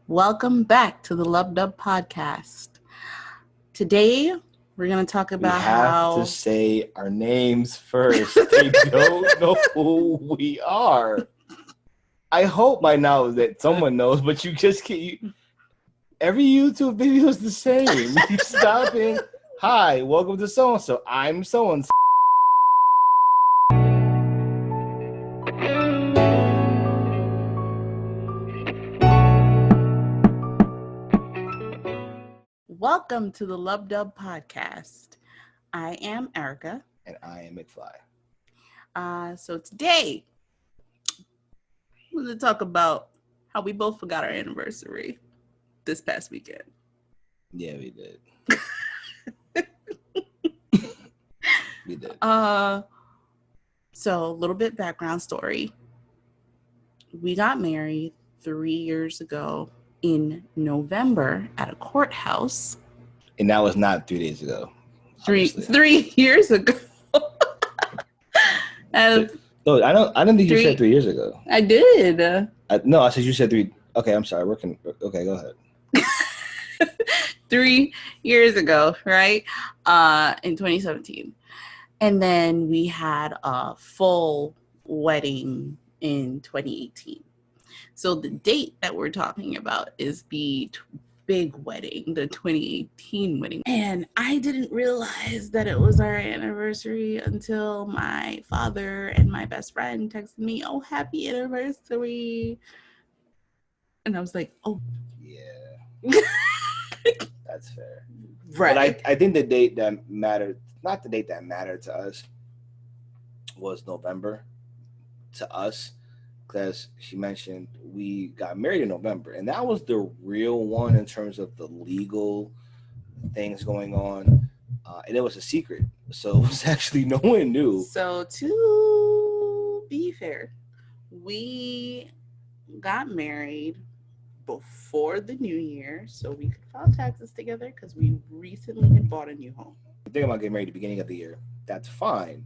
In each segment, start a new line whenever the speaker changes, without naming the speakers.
Welcome back to the Lub Dub Podcast. Today, we're going to talk about
we have to say our names first. They don't know who we are. I hope by now that someone knows, but you just can't. Every YouTube video is the same. You stop in. Hi, welcome to so-and-so. I'm so-and-so.
Welcome to the Lub Dub Podcast. I am Erica.
And I am McFly.
So today, we're going to talk about how we both forgot our anniversary this past weekend.
Yeah, we did. We did.
So a little bit background story. We got married 3 years ago in November at a courthouse.
And that was not 3 days ago.
Three years ago.
No, I don't think you said 3 years ago.
I did.
No, I said you said 3. Okay, I'm sorry. Okay, go ahead.
3 years ago, right? In 2017. And then we had a full wedding in 2018. So the date that we're talking about is the big wedding, the 2018 wedding. And I didn't realize that it was our anniversary until my father and my best friend texted me, "Oh, happy anniversary." And I was like, "Oh,
yeah." That's fair.
Right.
But I think the date that mattered, not the date that mattered to us, was November to us. Because she mentioned we got married in November, and that was the real one in terms of the legal things going on, and it was a secret, so it was actually no one knew.
So to be fair, we got married before the new year, so we could file taxes together because we recently had bought a new home.
Thinking about getting married at the beginning of the year, that's fine.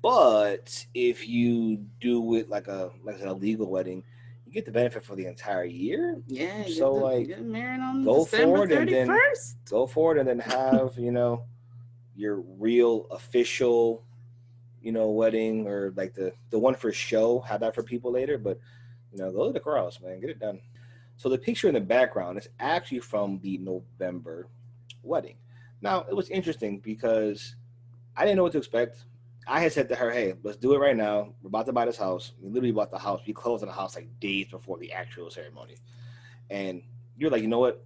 But if you do it like a legal wedding, you get the benefit for the entire year.
Yeah.
So
get married on
go
December
forward
31st.
And then have your real official wedding, or like the one for show. Have that for people later. But go to the courthouse, man. Get it done. So the picture in the background is actually from the November wedding. Now it was interesting because I didn't know what to expect. I had said to her, "Hey, let's do it right now. We're about to buy this house." We literally bought the house. We closed on the house like days before the actual ceremony. And you're like, you know what?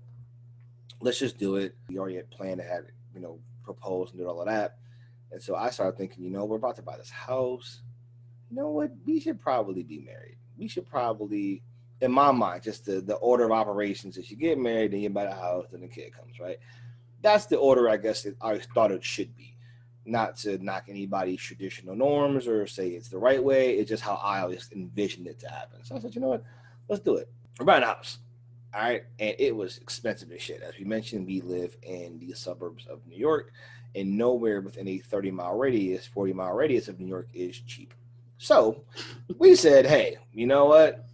Let's just do it. We already had planned to have, propose and do all of that. And so I started thinking, we're about to buy this house. You know what? We should probably be married. We should probably, in my mind, just the order of operations is you get married, then you buy the house, then the kid comes, right? That's the order, I guess, I thought it should be. Not to knock anybody's traditional norms or say it's the right way. It's just how I always envisioned it to happen. So I said, you know what? Let's do it. We're buying a house. All right. And it was expensive as shit. As we mentioned, we live in the suburbs of New York, and nowhere within a 30-mile radius, 40-mile radius of New York is cheap. So we said, hey, you know what?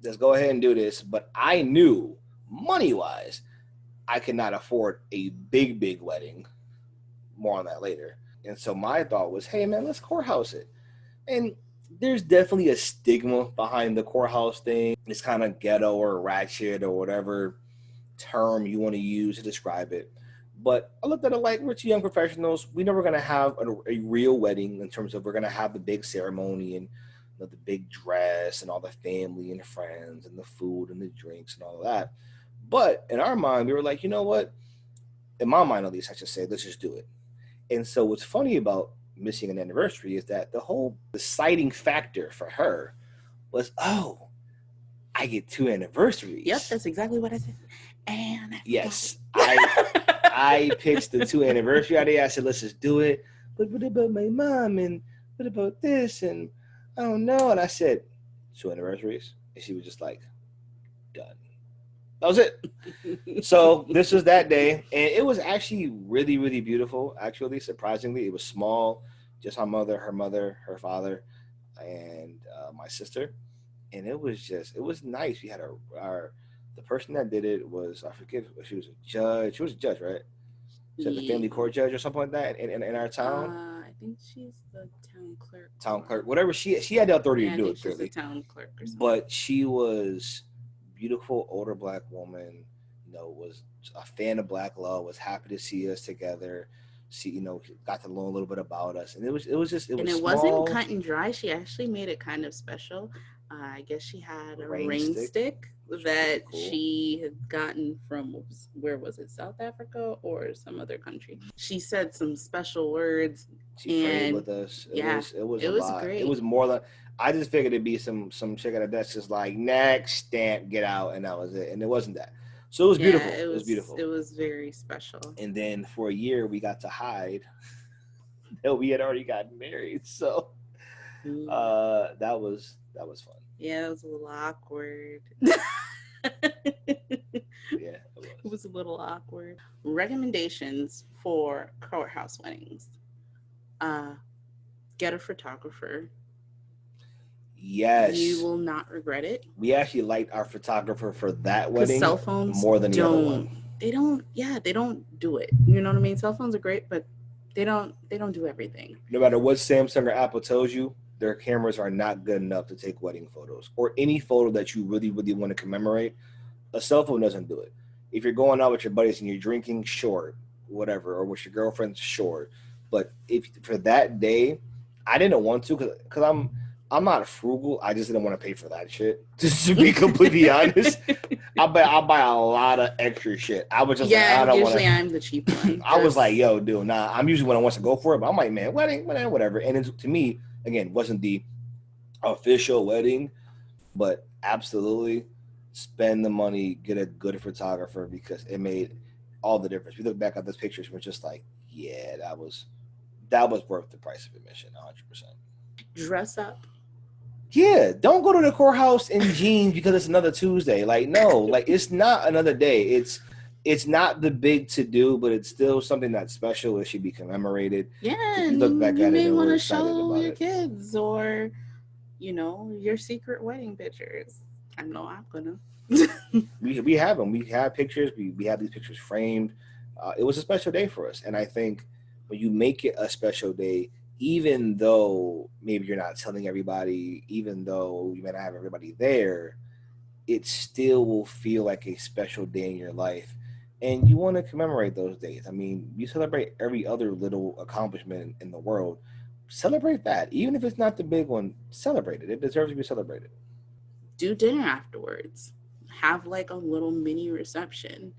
Let's go ahead and do this. But I knew money-wise, I could not afford a big wedding. More on that later. And so my thought was, hey, man, let's courthouse it. And there's definitely a stigma behind the courthouse thing. It's kind of ghetto or ratchet or whatever term you want to use to describe it. But I looked at it like, we're two young professionals. We're never going to have a real wedding in terms of we're going to have the big ceremony and the big dress and all the family and friends and the food and the drinks and all of that. But in our mind, we were like, you know what? In my mind, at least, I should say, let's just do it. And so what's funny about missing an anniversary is that the deciding factor for her was, oh, I get 2 anniversaries.
Yep, that's exactly what I said. And
yes, I pitched the 2 anniversary idea. I said, let's just do it. But what about my mom? And what about this? And I don't know. And I said, 2 anniversaries. And she was just like, done. That was it. So this was that day, and it was actually really, really beautiful. Actually, surprisingly, it was small, just my mother, her father, and my sister. And it was nice. We had our The person that did it was, I forget, she was a judge. She was a judge, right? She was the family court judge or something like that in our town.
I think she's the town clerk.
Town clerk, whatever. She had the authority to do it.
She's the town clerk or something.
But she was beautiful, older black woman. Was a fan of Black law. Was happy to see us together. She, got to learn a little bit about us, and it was
small. Wasn't cut and dry. She actually made it kind of special. I guess she had a rain stick that cool. She had gotten from, where was it, South Africa or some other country. She said some special words.
She prayed with us. It was
a lot. Great.
It was more like, I just figured it'd be some chick at a desk just like, next, stamp, get out, and that was it. And it wasn't that. So it was beautiful. It was beautiful.
It was very special.
And then for a year, we got to hide that we had already gotten married. So that was fun.
Yeah, it was a little awkward. It was a little awkward. Recommendations for courthouse weddings. Get a photographer.
Yes.
You will not regret it.
We actually liked our photographer for that wedding
cell phones
more than the other one.
They don't do it. You know what I mean? Cell phones are great, but they don't do everything.
No matter what Samsung or Apple tells you, their cameras are not good enough to take wedding photos or any photo that you really, really want to commemorate. A cell phone doesn't do it. If you're going out with your buddies and you're drinking, short, whatever, or with your girlfriend, short. But if for that day, I didn't want to because I'm not frugal. I just didn't want to pay for that shit. Just to be completely honest, I'll buy a lot of extra shit. I was just
usually I'm the cheap one.
I was like, yo, dude, nah. I'm usually when I want to go for it, but I'm like, man, wedding, whatever. And to me, again, wasn't the official wedding, but absolutely spend the money, get a good photographer because it made all the difference. We look back at those pictures, we're just like, yeah, that was worth the price of admission, 100%.
Dress up.
Yeah, don't go to the courthouse in jeans because it's another Tuesday. Like, no, like it's not another day. It's not the big to do, but it's still something that's special. It should be commemorated.
Yeah, and you may want to show your kids or, your secret wedding pictures. I know I'm gonna.
we have them. We have pictures. We have these pictures framed. It was a special day for us, and I think when you make it a special day, even though maybe you're not telling everybody, even though you may not have everybody there, it still will feel like a special day in your life. And you want to commemorate those days. I mean, you celebrate every other little accomplishment in the world. Celebrate that. Even if it's not the big one, celebrate it. It deserves to be celebrated.
Do dinner afterwards. Have like a little mini reception.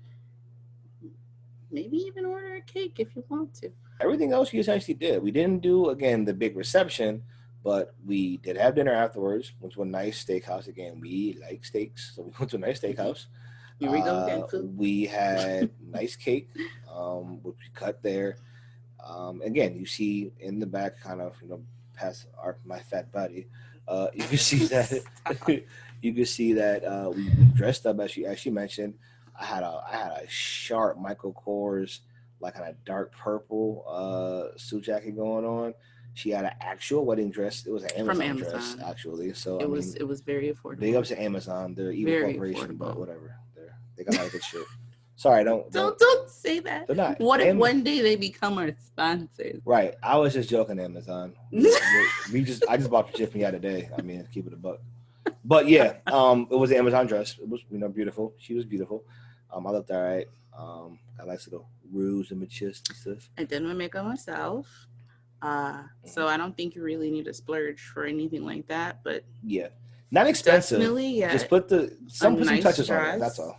Maybe even order a cake if you want to.
Everything else we essentially did. We didn't do, again, the big reception, but we did have dinner afterwards. Went to a nice steakhouse. Again, we like steaks, so we went to a nice steakhouse.
Here we go again, food.
We had nice cake, which we cut there. Again, you see in the back, kind of, past my fat body, you can see that you can see that we dressed up as she mentioned. I had a sharp Michael Kors, like kind of dark purple suit jacket going on. She had an actual wedding dress. It was an Amazon dress, actually. So it
was very affordable.
Big ups to Amazon. They're evil corporation, but whatever. They got a lot of good shit. Sorry, don't
say that.
They're not.
What if one day they become our sponsors?
Right. I was just joking, Amazon. I just bought the shit from you today. I mean, keep it a buck. But yeah, it was an Amazon dress. It was beautiful. She was beautiful. I looked all right. Got nice little rouge in my chest and stuff.
I did my makeup myself. So I don't think you really need to splurge for anything like that. But
yeah, not expensive.
Definitely, yeah.
Just put some touches on it. That's all.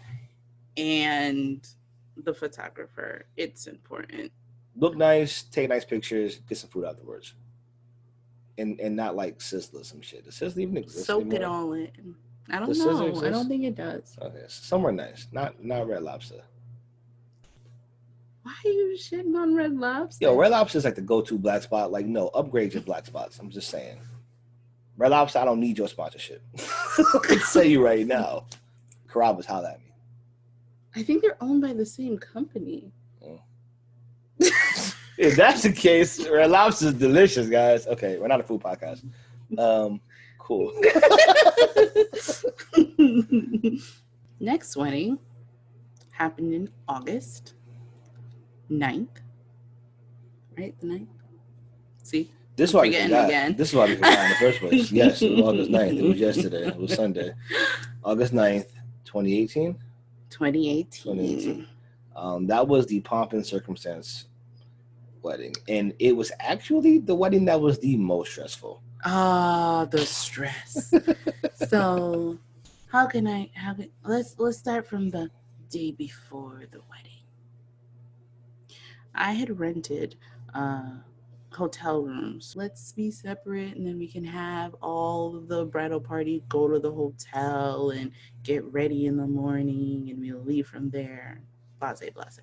And the photographer, it's important.
Look nice, take nice pictures, get some food afterwards. And not like Sizzler some shit. Does Sizzler even exist
Soak
anymore?
It all in. I don't know. I don't think it does.
Okay, somewhere nice. Not Red Lobster.
Why are you shitting on Red Lobster?
Yo, Red Lobster is like the go-to black spot. Like, no, upgrade your black spots. I'm just saying. Red Lobster, I don't need your sponsorship. I can tell you right now. Carrabba's, holla at me.
I think they're owned by the same company.
Oh. If that's the case, Red Lobster is delicious, guys. Okay, we're not a food podcast. Cool.
Next wedding happened in August 9th. Right? The 9th? See?
This is why we forgot. Again. This is why we forgot in the first place. Yes, it was August 9th. It was yesterday. It was Sunday. August 9th, 2018?
2018.
That was the pomp and circumstance wedding. And it was actually the wedding that was the most stressful.
The stress. So let's start from the day before the wedding. I had rented hotel rooms. Let's be separate, and then we can have all of the bridal party go to the hotel and get ready in the morning, and we'll leave from there. Blase, blase.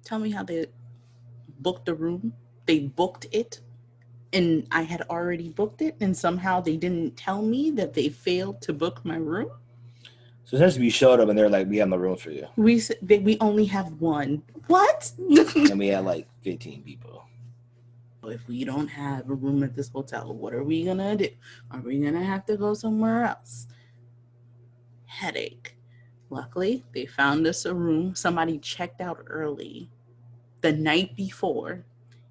Tell me how they booked the room. They booked it, and I had already booked it, and somehow they didn't tell me that they failed to book my room.
So essentially, we showed up, and they're like, "We have no room for you."
We only have one. What?
And we had like 15 people.
If we don't have a room at this hotel, what are we gonna do? Are we gonna have to go somewhere else? Headache. Luckily, they found us a room. Somebody checked out early the night before,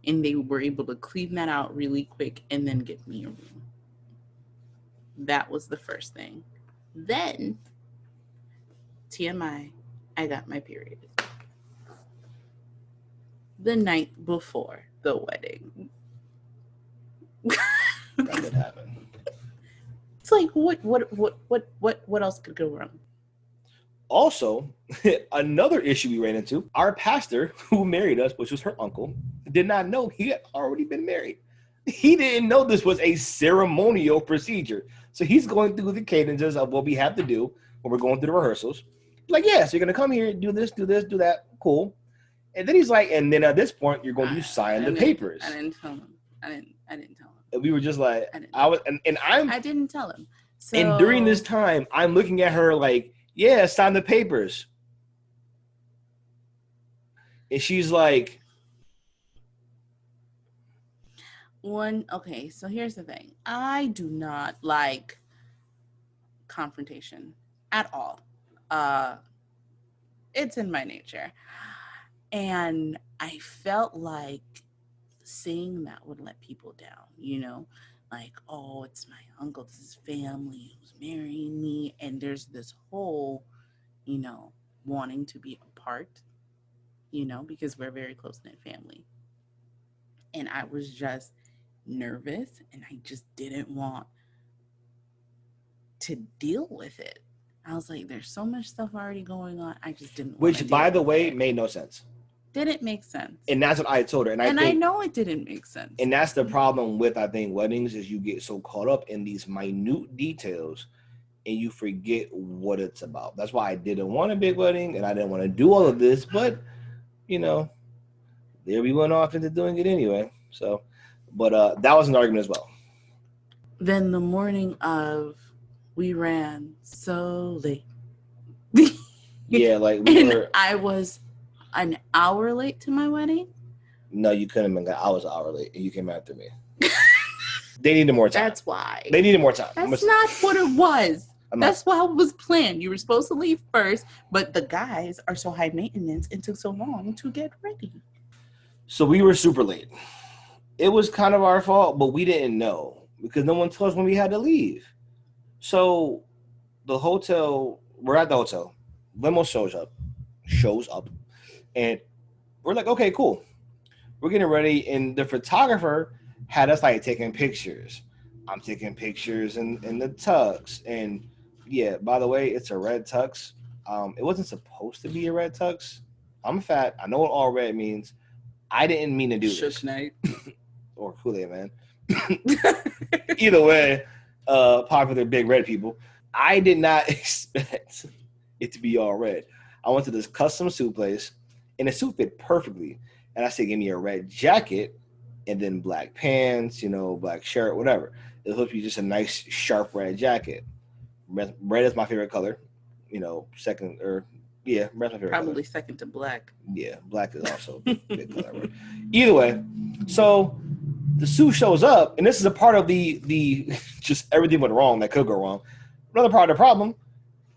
and they were able to clean that out really quick and then get me a room. That was the first thing. Then, TMI, I got my period. The night before the wedding.
That did happen.
It's like, what else could go wrong?
Also, another issue we ran into, our pastor who married us, which was her uncle, did not know he had already been married. He didn't know this was a ceremonial procedure. So he's going through the cadences of what we have to do when we're going through the rehearsals. Like, yeah, so you're going to come here, do this, do that. Cool. And then he's like, and then at this point, you're going to sign the papers.
I didn't tell him. I didn't tell him.
And we were just like,
I didn't tell him. So,
and during this time, I'm looking at her like, yeah, sign the papers. And she's like,
okay, so here's the thing. I do not like confrontation at all. It's in my nature. And I felt like saying that would let people down, you know? Like, oh, it's my uncle, this is family who's marrying me. And there's this whole, you know, wanting to be apart, you know, because we're a very close-knit family. And I was just nervous, and I just didn't want to deal with it. I was like, there's so much stuff already going on. I just didn't want to.
Which, by the way, made no sense.
Didn't make sense.
And that's what I told her. And
I know it didn't make sense.
And that's the problem with, I think, weddings is you get so caught up in these minute details and you forget what it's about. That's why I didn't want a big wedding and I didn't want to do all of this. But, you know, there we went off into doing it anyway. So, but that was an argument as well.
Then the morning of, we ran so late.
Yeah, like
I was an hour late to my wedding.
No, you couldn't have been. I was an hour late, and you came after me. They needed more time.
That's why.
They needed more time.
That's not what it was. That's why it was planned. You were supposed to leave first, but the guys are so high maintenance and took so long to get ready.
So we were super late. It was kind of our fault, but we didn't know because no one told us when we had to leave. So the hotel, we're at the hotel. Limo shows up, and we're like, okay, cool. We're getting ready, and the photographer had us like taking pictures. I'm taking pictures in the tux, and yeah, by the way, it's a red tux. It wasn't supposed to be a red tux. I'm fat. I know what all red means. I didn't mean to do this.
Night.
Or Kool-Aid Man. Either way, popular big red people. I did not expect it to be all red. I went to this custom suit place, and the suit fit perfectly. And I said, give me a red jacket, and then black pants, you know, black shirt, whatever. It was supposed to be just a nice, sharp red jacket. Red is my favorite color. You know, red's my favorite color.
Probably second to black.
Yeah, black is also a big color. Either way, so the suit shows up, and this is a part of the just everything went wrong that could go wrong. Another part of the problem,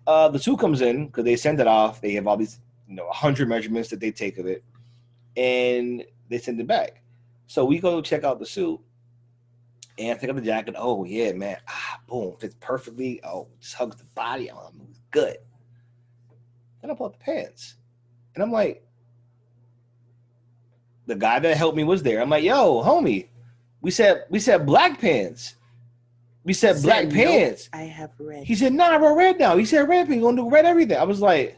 the suit comes in because they send it off. They have all these, 100 measurements that they take of it, and they send it back. So we go check out the suit and pick up the jacket. Oh yeah, man. Boom, fits perfectly. Oh, just hugs the body. Oh, it's good. Then I pull out the pants, and I'm like, the guy that helped me was there. I'm like, yo, homie, we said black pants. We said black pants.
Nope, I have red.
He said, nah, we're red now. He said red pants. We're gonna do red everything. I was like,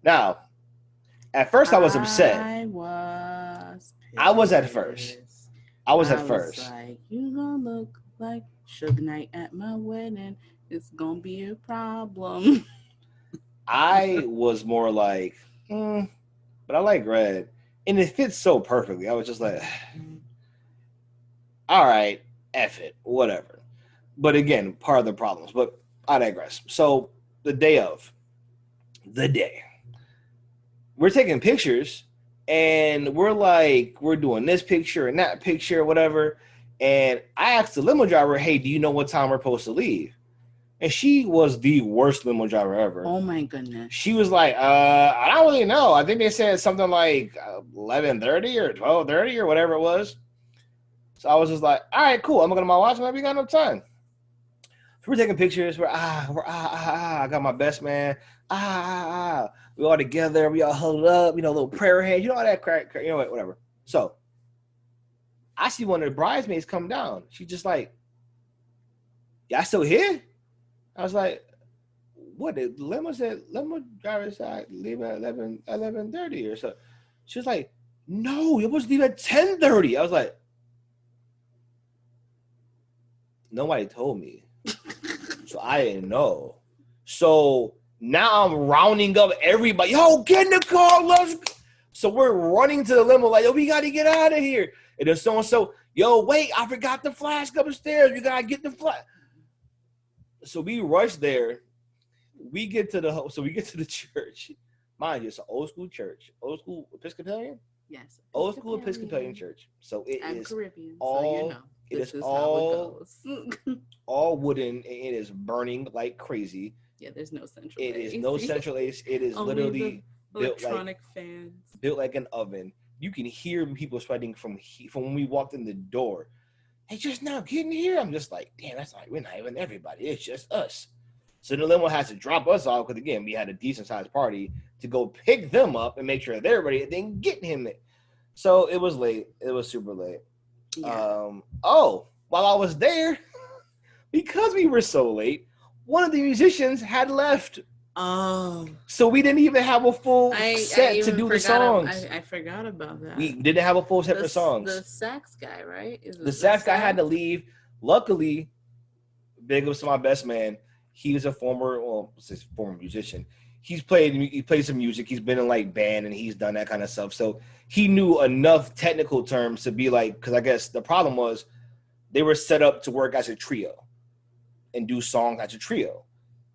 now, at first I was upset. I was at first. I was
like, you gonna look like Suge Knight at my wedding. It's gonna be a problem.
I was more like, but I like red. And it fits so perfectly. I was just like, all right, F it, whatever. But again, part of the problems. But I digress. So the day, we're taking pictures, and we're doing this picture and that picture, whatever. And I asked the limo driver, hey, do you know what time we're supposed to leave? And she was the worst limo driver ever.
Oh my goodness.
She was like, I don't really know. I think they said something like 11:30 or 12:30 or whatever it was. So I was just like, all right, cool. I'm looking at my watch. Maybe we got enough time. So we're taking pictures. I got my best man. We all together. We all huddled up. Little prayer hands. All that crack. Whatever. So I see one of the bridesmaids come down. She's just like, y'all still here? I was like, what? The limo driver said leave at 11:30 or so. She was like, no, you're supposed to leave at 10:30. I was like, nobody told me. So I didn't know. So now I'm rounding up everybody. Yo, get in the car. Let's go. So we're running to the limo like, yo, we got to get out of here. And then so-and-so, yo, wait, I forgot the flask upstairs. We got to get the flask. So we rush there. We get to the church. Mind you, it's an old school church. Old school Episcopalian?
Yes.
Old school Episcopalian church. So
I'm Caribbean,
all,
so this is how it goes.
all wooden, and it is burning like crazy.
Yeah, there's no central
AC.
It is
no central AC. It is literally
electronic fans.
Built like an oven. You can hear people sweating from when we walked in the door. Hey, just now getting here. I'm just like, damn, that's like we're not even everybody. It's just us. So the limo has to drop us off because again, we had a decent sized party to go pick them up and make sure they're ready and then get him there. So it was late. It was super late. Yeah. While I was there, because we were so late, one of the musicians had left.
Oh.
So we didn't even have a full set to do the songs.
I forgot about that.
We didn't have a full set for songs.
The sax guy, right?
The sax guy had to leave. Luckily, big ups to my best man. He was a former musician. He played some music. He's been in like band and he's done that kind of stuff. So he knew enough technical terms to be like, because I guess the problem was they were set up to work as a trio and do songs as a trio.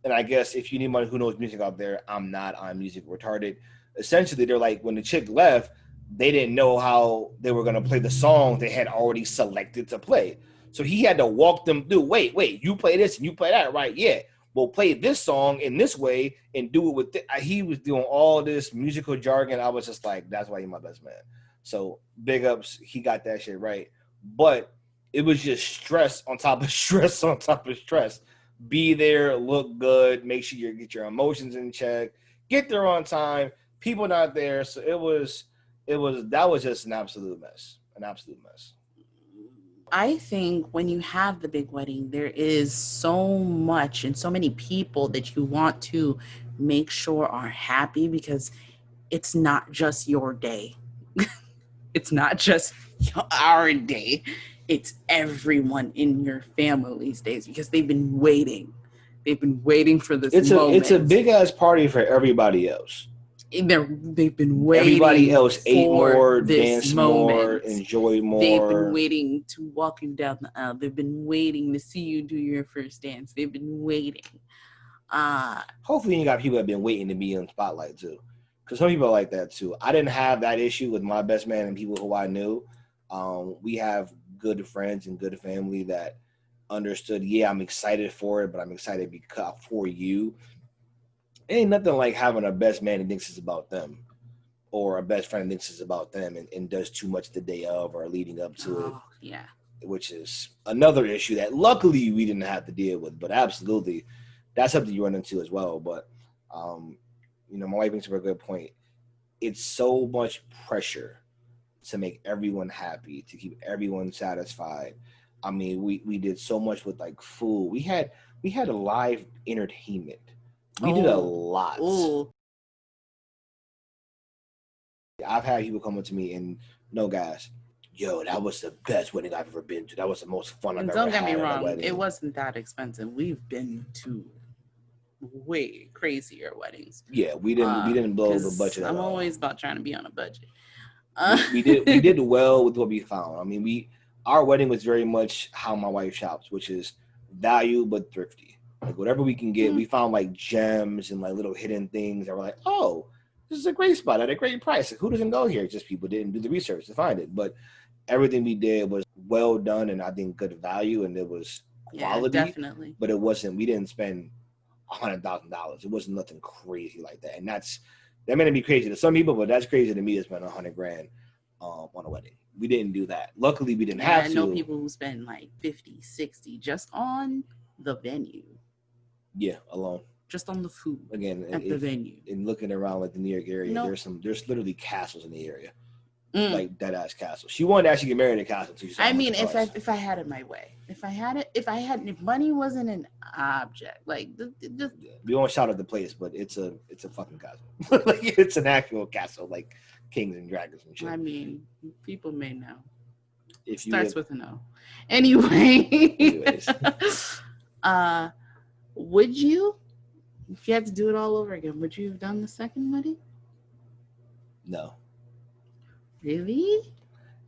And I guess if you need anyone who knows music out there, I'm music retarded. Essentially, they're like, when the chick left, they didn't know how they were going to play the songs they had already selected to play. So he had to walk them through. Wait, you play this and you play that, right? Yeah. Well, play this song in this way and do it with he was doing all this musical jargon. I was just like, that's why he's my best man. So big ups. He got that shit right. But it was just stress on top of stress on top of stress. Be there, look good, make sure you get your emotions in check, get there on time, people not there. So that was just an absolute mess.
I think when you have the big wedding, there is so much and so many people that you want to make sure are happy because it's not just your day. It's not just our day. It's everyone in your family's days because they've been waiting. They've been waiting for this moment.
It's a big ass party for everybody else.
They've been waiting.
Everybody else ate more, danced more, enjoyed more.
They've been waiting to walk you down the aisle. They've been waiting to see you do your first dance. They've been waiting.
Hopefully you got people that have been waiting to be in the spotlight too. Because some people are like that too. I didn't have that issue with my best man and people who I knew. We have good friends and good family that understood, yeah, I'm excited for it, but I'm excited because for you. It ain't nothing like having a best man that thinks it's about them, or a best friend that thinks it's about them and does too much the day of or leading up to it.
Yeah.
Which is another issue that luckily we didn't have to deal with, but absolutely that's something you run into as well. But, my wife brings up a good point. It's so much pressure to make everyone happy, to keep everyone satisfied. I mean, we did so much with like food. We had a live entertainment. We did a lot.
Ooh.
I've had people come up to me and no gas. Yo, that was the best wedding I've ever been to. That was the most fun I've ever had. Don't get me wrong,
it wasn't that expensive. We've been to way crazier weddings.
Yeah, we didn't blow the budget at all.
I'm always about trying to be on a budget.
We did well with what we found. I mean, our wedding was very much how my wife shops, which is value but thrifty. Like whatever we can get, we found like gems and like little hidden things that were like, oh, this is a great spot at a great price. Like, who doesn't go here? Just people didn't do the research to find it. But everything we did was well done and I think good value and it was quality.
Yeah, definitely.
But we didn't spend $100,000. It wasn't nothing crazy like that. And that may be crazy to some people, but that's crazy to me to spend $100,000 on a wedding. We didn't do that. Luckily, we didn't have to. I know
people who spend like 50, 60 just on the venue.
Yeah, alone.
Just on the food.
Again,
at the venue.
And looking around like the New York area, there's literally castles in the area. Like dead ass castles. She wanted to actually get married in a castle too.
I mean, if I had it my way, if money wasn't an object, like
we won't shout at the place, but it's a fucking castle. Like it's an actual castle, like kings and dragons and shit.
I mean, people may know.
If you
starts with an O. Anyways, would you, if you had to do it all over again, would you have done the second wedding?
No.
Really?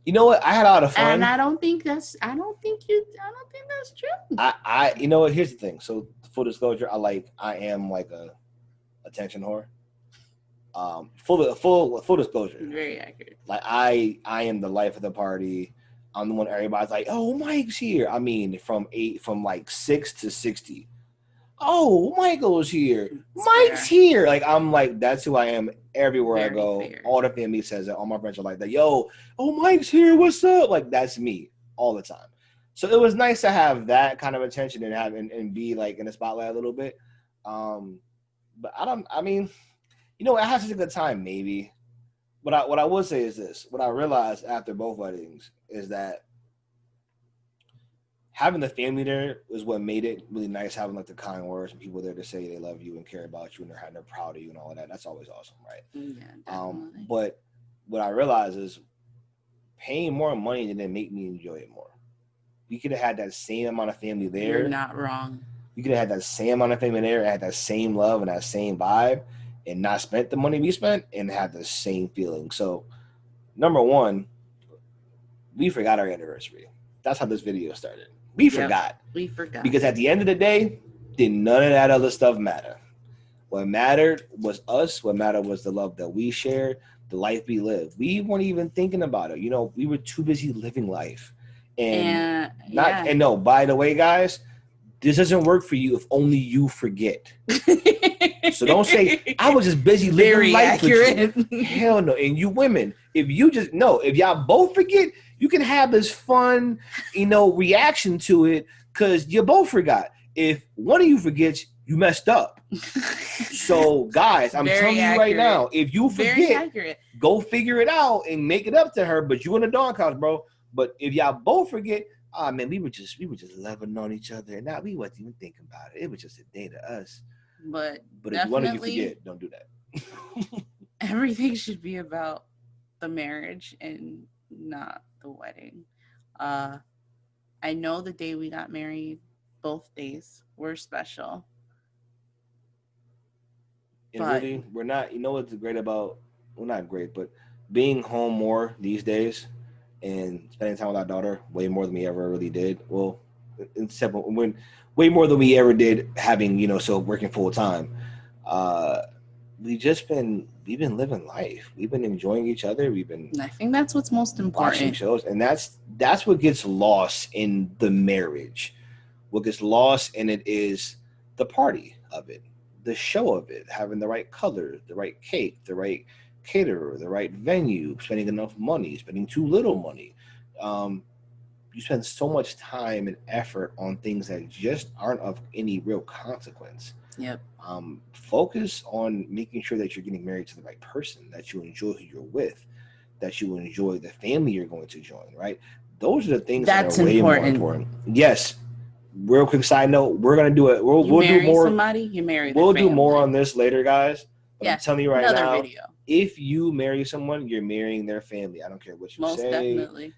You know what? I had a lot of fun.
And I don't think that's true.
I you know what? Here's the thing. So full disclosure, I am like a attention whore. Full disclosure.
Very accurate.
Like I am the life of the party. I'm the one everybody's like, oh, Mike's here. I mean, from 6 to 60. Oh, Michael's here. Mike's here. Like, I'm like, that's who I am everywhere I go. Fair. All the family says that. All my friends are like that. Yo, oh, Mike's here. What's up? Like, that's me all the time. So it was nice to have that kind of attention and have and be like in the spotlight a little bit. But I mean, I had such a good time, maybe. What I will say is this. What I realized after both weddings is that having the family there is what made it really nice, having like the kind words and people there to say they love you and care about you and they're proud of you and all of that. That's always awesome, right?
Yeah, definitely.
But what I realized is paying more money didn't make me enjoy it more. You could have had that same amount of family there.
You're not wrong.
You could have had that same amount of family there, had that same love and that same vibe, and not spent the money we spent and had the same feeling. So, number one, we forgot our anniversary. That's how this video started. We forgot. Because at the end of the day, did none of that other stuff matter. What mattered was us. What mattered was the love that we shared, the life we lived. We weren't even thinking about it. We were too busy living life. And no, by the way, guys, this doesn't work for you if only you forget. So don't say, I was just busy living life with you. Hell no. And you women, if y'all both forget, you can have this fun, reaction to it because you both forgot. If one of you forgets, you messed up. So, guys, I'm telling you right now, if you forget, go figure it out and make it up to her. But you in the doghouse, bro. But if y'all both forget, man, we were just loving on each other, and we wasn't even thinking about it. It was just a day to us.
But
if one of you forget, don't do that.
Everything should be about the marriage and not the wedding. I know the day we got married, both days were special.
And really, we're not. You know what's great about? Well, not great, but being home more these days and spending time with our daughter way more than we ever really did. Well, way more than we ever did having, working full time. We've been living life. We've been enjoying each other.
I think that's what's most important.
Watching shows, and that's what gets lost in the marriage. What gets lost in it is the party of it, the show of it, having the right colors, the right cake, the right caterer, the right venue, spending enough money, spending too little money. You spend so much time and effort on things that just aren't of any real consequence.
Yep.
Focus on making sure that you're getting married to the right person, that you enjoy who you're with, that you enjoy the family you're going to join, right? Those are the things that are way more important. Yes. Real quick side note, we're gonna do it. We'll do more.
Somebody, you marry.
We'll do more on this later, guys. But
yeah,
I'm telling you right now,
video.
If you marry someone, you're marrying their family. I don't care what you
Most
say.
Definitely.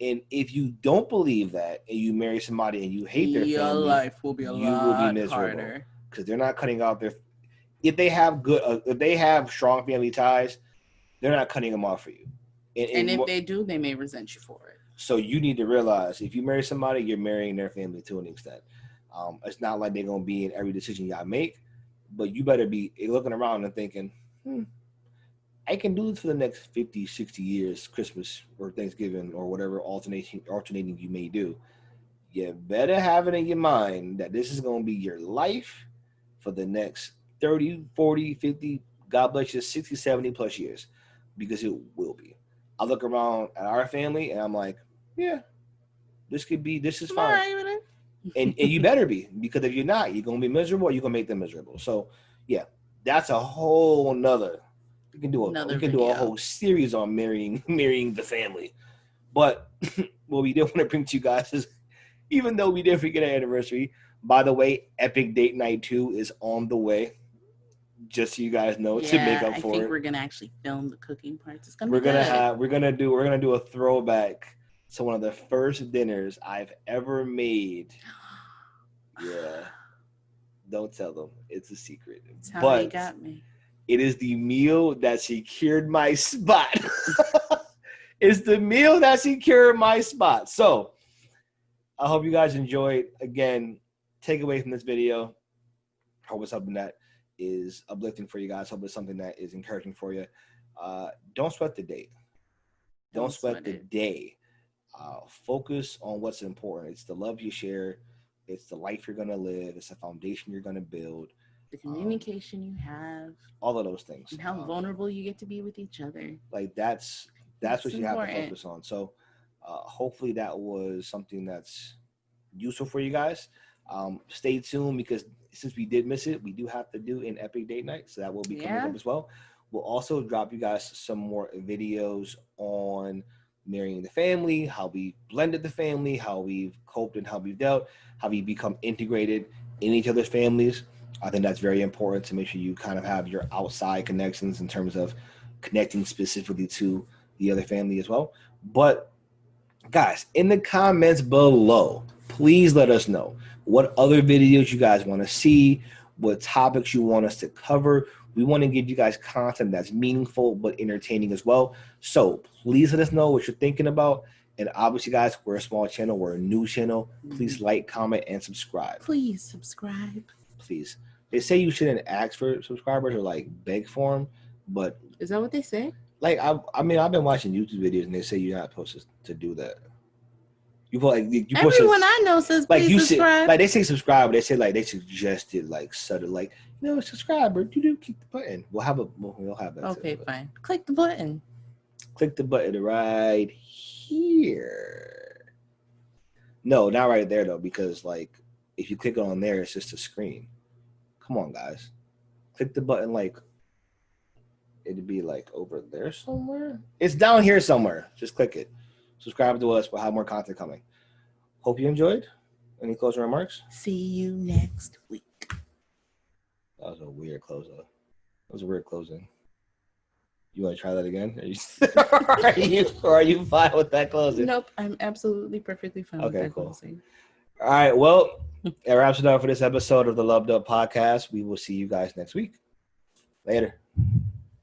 And if you don't believe that, and you marry somebody and you hate their family,
your life will be miserable harder
because they're not cutting out their. If they have strong family ties, they're not cutting them off for you.
And if they do, they may resent you for it.
So you need to realize if you marry somebody, you're marrying their family to an extent. It's not like they're going to be in every decision y'all make, but you better be looking around and thinking, I can do this for the next 50, 60 years, Christmas or Thanksgiving or whatever alternating you may do. You better have it in your mind that this is going to be your life for the next 30, 40, 50, God bless you, 60, 70 plus years, because it will be. I look around at our family and I'm like, yeah, this is fine. and you better be, because if you're not, you're going to be miserable or you're going to make them miserable. So yeah, that's a whole nother, we can do a whole series on marrying the family. But what we did want to bring to you guys is, even though we did forget our anniversary, by the way, Epic Date Night 2 is on the way. Just so you guys know, to make up for it. I think
we're gonna actually film the cooking parts. It's gonna
we're gonna do a throwback to one of the first dinners I've ever made. Yeah, don't tell them, it's a secret.
That's how they got me.
It is the meal that secured my spot. It's the meal that secured my spot. So I hope you guys enjoyed. Again, take away from this video, hope it's something that is uplifting for you guys. Hope it's something that is encouraging for you. Don't sweat the date. Don't sweat the day. Focus on what's important. It's the love you share. It's the life you're going to live. It's the foundation you're going to build.
The communication you have.
All of those things.
And how vulnerable you get to be with each other.
Like that's what you have to focus on. So hopefully that was something that's useful for you guys. Stay tuned, because since we did miss it, we do have to do an Epic Date Night, so that will be coming up as well. We'll also drop you guys some more videos on marrying the family, how we blended the family, how we've coped and how we've dealt, how we become integrated in each other's families. I think that's very important to make sure you kind of have your outside connections in terms of connecting specifically to the other family as well. But guys, in the comments below, please let us know what other videos you guys want to see, what topics you want us to cover. We want to give you guys content that's meaningful but entertaining as well. So please let us know what you're thinking about. And obviously, guys, we're a small channel. We're a new channel. Please like, comment, and subscribe.
Please subscribe.
Please. They say you shouldn't ask for subscribers or like beg for them, but
is that what they say?
Like I mean, I've been watching YouTube videos and they say you're not supposed to do that.
Everyone I know says please subscribe.
Like they say subscribe, but they say like they suggested like subtle, like subscribe or click the button. We'll have that.
Okay, fine. Click the button.
Click the button right here. No, not right there though, because like if you click on there, it's just a screen. Come on, guys. Click the button like it'd be like over there somewhere. It's down here somewhere. Just click it. Subscribe to us. We'll have more content coming. Hope you enjoyed. Any closing remarks?
See you next week.
That was a weird closing. You want to try that again? Are you fine with that closing?
Nope. I'm absolutely perfectly fine with that closing.
All right. Well, that wraps it up for this episode of the Lub Dub Podcast. We will see you guys next week. Later.